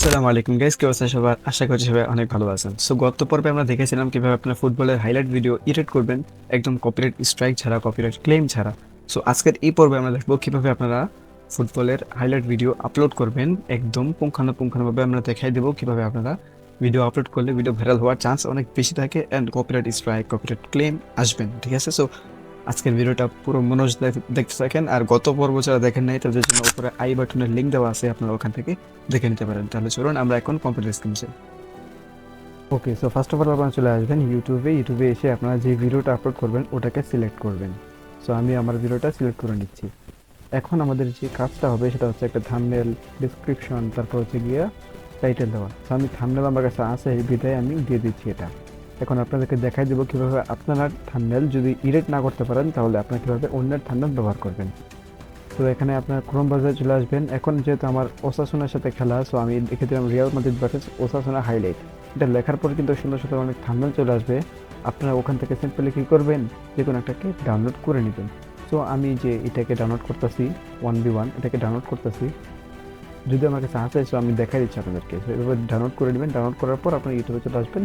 আসসালামু আলাইকুম গাইস, কি অবস্থা সবার? আশা করছি সবাই অনেক ভালো আছেন। সো গত পর্বে আমরা দেখেছিলাম কিভাবে আপনার ফুটবলের হাইলাইট ভিডিও এডিট করবেন একদম কপিরাইট স্ট্রাইক ছাড়া, কপিরাইট ক্লেম ছাড়া। সো আজকের এই পর্বে আমরা দেখবো কিভাবে আপনারা ফুটবলের হাইলাইট ভিডিও আপলোড করবেন একদম পুঙ্খানুপুঙ্খানুভাবে। আমরা দেখাই দেবো কিভাবে আপনারা ভিডিও আপলোড করলে ভিডিও ভাইরাল হওয়ার চান্স অনেক বেশি থাকে and copyright strike, copyright claim আসবেন। ঠিক আছে, সো আজকের ভিডিওটা পুরো মনোযোগ দেখতে থাকেন। আর গত পর্ব যারা দেখেন নাই তাদের জন্য উপরে আই বাটনের লিঙ্ক দেওয়া আছে, আপনারা ওখান থেকে দেখে নিতে পারেন। তাহলে চলুন আমরা এখন কম্পিউটার স্ক্রিনে যাই। ওকে, সো ফার্স্ট অফ অল আপনারা চলে আসবেন ইউটিউবে এসে আপনারা যে ভিডিওটা আপলোড করবেন ওটাকে সিলেক্ট করবেন। সো আমি আমার ভিডিওটা সিলেক্ট করে নিচ্ছি। এখন আমাদের যে কাজটা হবে সেটা হচ্ছে একটা থাম্বনেল, ডিসক্রিপশন, তারপর হচ্ছে গিয়া টাইটেল দেওয়া। সো আমি থাম্বনেল আমার কাছে আছে, এই বিধায় আমি দিয়ে দিচ্ছি এটা। এখন আপনাদেরকে দেখাই দেবো কীভাবে আপনারা থাম্বনেল যদি এডিট না করতে পারেন তাহলে আপনারা কীভাবে অন্যের থাম্বনেল ব্যবহার করবেন। তো এখানে আপনার ক্রোম ব্রাউজারে চলে আসবেন। এখন যেহেতু আমার ওসাসুনার সাথে খেলা, সো আমি লিখে দিলাম Real Madrid versus Osasuna highlight. এটা লেখার পর কিন্তু সুন্দর সুন্দর অনেক থাম্বনেল চলে আসবে। আপনারা ওখান থেকে সিম্পলি কী করবেন, যে কোনো একটাকে ডাউনলোড করে নেবেন। সো আমি যে এটাকে ডাউনলোড করতেছি, 1v1 এটাকে ডাউনলোড করতেছি। যদি আমার কাছে আছে সো আমি দেখাই দিচ্ছি আপনাদেরকে। এভাবে ডাউনলোড করে নেবেন। ডাউনলোড করার পর আপনারা ইউটিউবে চলে আসবেন।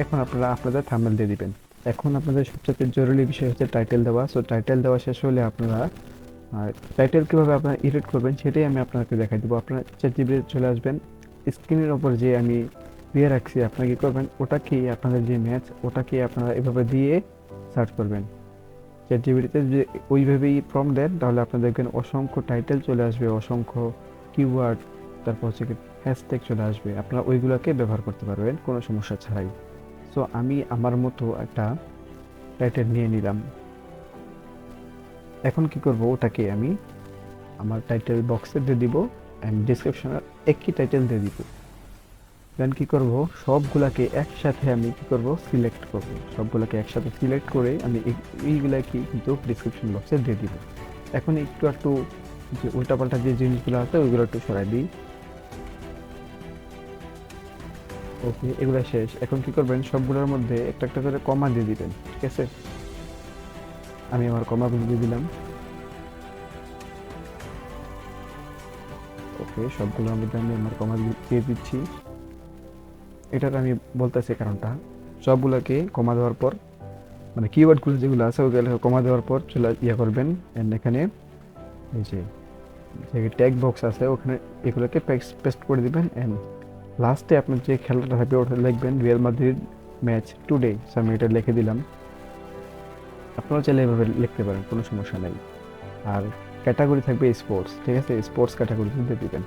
এখন আপনারা আপনাদের থাম্বনেল দিয়ে দিবেন। এখন আপনাদের সবচেয়ে জরুরি বিষয় হচ্ছে টাইটেল দেওয়া। সো টাইটেল দেওয়া শেষ হলে আপনারা টাইটেল কীভাবে আপনারা এডিট করবেন সেটাই আমি আপনাকে দেখাই দেবো। আপনারা চ্যাটজিপিটিতে চলে আসবেন। স্ক্রিনের ওপর যে আমি দিয়ে রাখছি, আপনারা কী করবেন, ওটাকে আপনাদের যে ম্যাচ ওটাকে আপনারা এভাবে দিয়ে সার্চ করবেন। চ্যাটজিপিটিতে যে ওইভাবেই প্রম্পট দেন তাহলে আপনারা দেখবেন অসংখ্য টাইটেল চলে আসবে, অসংখ্য কিওয়ার্ড, তারপর হচ্ছে হ্যাশট্যাগ চলে আসবে। আপনারা ওইগুলোকে ব্যবহার করতে পারবেন কোনো সমস্যা ছাড়াই। সো আমি আমার মতো একটা টাইটেল নিয়ে নিলাম। এখন কি করব, ওটাকে আমি আমার টাইটেল বক্সে দিয়ে দিব অ্যান্ড ডিসক্রিপশনে একই টাইটেল দিয়ে দিব। দেন কি করব, সবগুলাকে একসাথে আমি কি করব, সিলেক্ট করব। সবগুলাকে একসাথে সিলেক্ট করে আমি এইগুলাকে কিন্তু ডিসক্রিপশন বক্সে দিয়ে দিব। এখন একটু একটু যে উল্টাপাল্টা যে জিনিসগুলো আছে ওইগুলো একটু সরাই দিই। ওকে, এগুলো শেষ। এখন কি করবেন, সবগুলোর মধ্যে একটা একটা করে কমা দিয়ে দিবেন। ঠিক আছে, আমি আমার কমাগুলো দিয়ে দিলাম। ওকে, সবগুলোর মধ্যে আমি আমার কমা দিয়ে দিচ্ছি। এটার আমি বলতেছি কারণটা, সবগুলোকে কমা দেওয়ার পর মানে কিওয়ার্ডগুলো যেগুলো আছে ওগুলো কমা দেওয়ার পর চলে করবেন। এন্ড এখানে এই যে ট্যাগ বক্স আছে ওখানে এগুলোকে পেস্ট করে দিবেন। এন্ড লাস্টে আপনার যে খেলাটা থাকবে ওটা লিখবেন রিয়াল মাদ্রিদ ম্যাচ টুডে। আমি এটা লিখে দিলাম। আপনারা চাইলে এভাবে লিখতে পারেন, কোনো সমস্যা নেই। আর ক্যাটাগরি থাকবে স্পোর্টস। ঠিক আছে, স্পোর্টস ক্যাটাগরি দিয়ে দিবেন।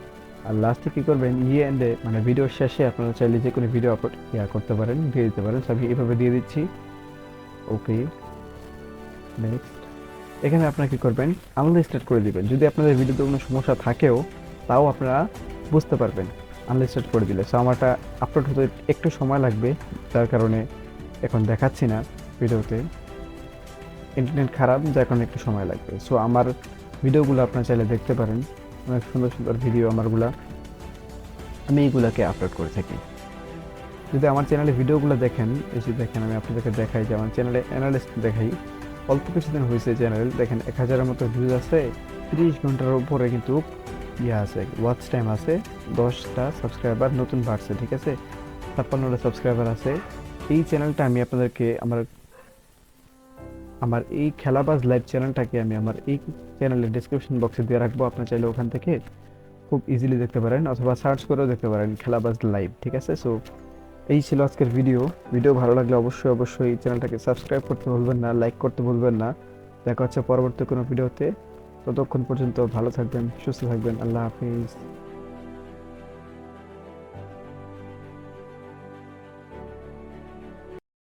আর লাস্টে কি করবেন, এন্ডে মানে ভিডিওর শেষে আপনারা চাইলে যে কোনো ভিডিও আপলোড করতে পারেন, দিয়ে দিতে পারেন। আমি এভাবে দিয়ে দিচ্ছি। ওকে, নেক্সট। এখানে আপনারা কি করবেন, আনলিস্টেড করে দিবেন। যদি আপনাদের ভিডিওতে কোনো সমস্যা থাকেও তাও আপনারা বুঝতে পারবেন আনলিস্টেড করে দিলে। সো আমারটা আপলোড হতে একটু সময় লাগবে, যার কারণে এখন দেখাচ্ছি না ভিডিওতে। ইন্টারনেট খারাপ, যার কারণে একটু সময় লাগবে। সো আমার ভিডিওগুলো আপনারা চাইলে দেখতে পারেন, অনেক সুন্দর সুন্দর ভিডিও আমারগুলা, আমি এইগুলাকে আপলোড করে থাকি। যদি আমার চ্যানেলে ভিডিওগুলো দেখেন, এসে দেখেন, আমি আপনাদেরকে দেখাই যে আমার চ্যানেলে অ্যানালিস্ট দেখাই। অল্প কিছুদিন হয়েছে চ্যানেল, দেখেন 1000-এর মতো ভিউজ আছে, 30 ঘন্টার উপরে কিন্তু আছে, ওয়াচ টাইম আছে, 10টা সাবস্ক্রাইবার নতুন বাড়ছে। ঠিক আছে, 56টা সাবস্ক্রাইবার আছে। এই চ্যানেলটা আমি আপনাদেরকে আমার আমার এই খেলাবাজ লাইভ চ্যানেলটাকে আমি আমার এই চ্যানেলের ডিসক্রিপশন বক্সে দিয়ে রাখবো। আপনার চাইলে ওখান থেকে খুব ইজিলি দেখতে পারেন, অথবা সার্চ করেও দেখতে পারেন খেলাবাজ লাইভ। ঠিক আছে, সো এই ছিল আজকের ভিডিও ভালো লাগলে অবশ্যই চ্যানেলটাকে সাবস্ক্রাইব করতে ভুলবেন না, লাইক করতে ভুলবেন না। দেখা হচ্ছে পরবর্তী কোনো ভিডিওতে। ততক্ষণ পর্যন্ত ভালো থাকবেন, সুস্থ থাকবেন। আল্লাহ হাফিজ।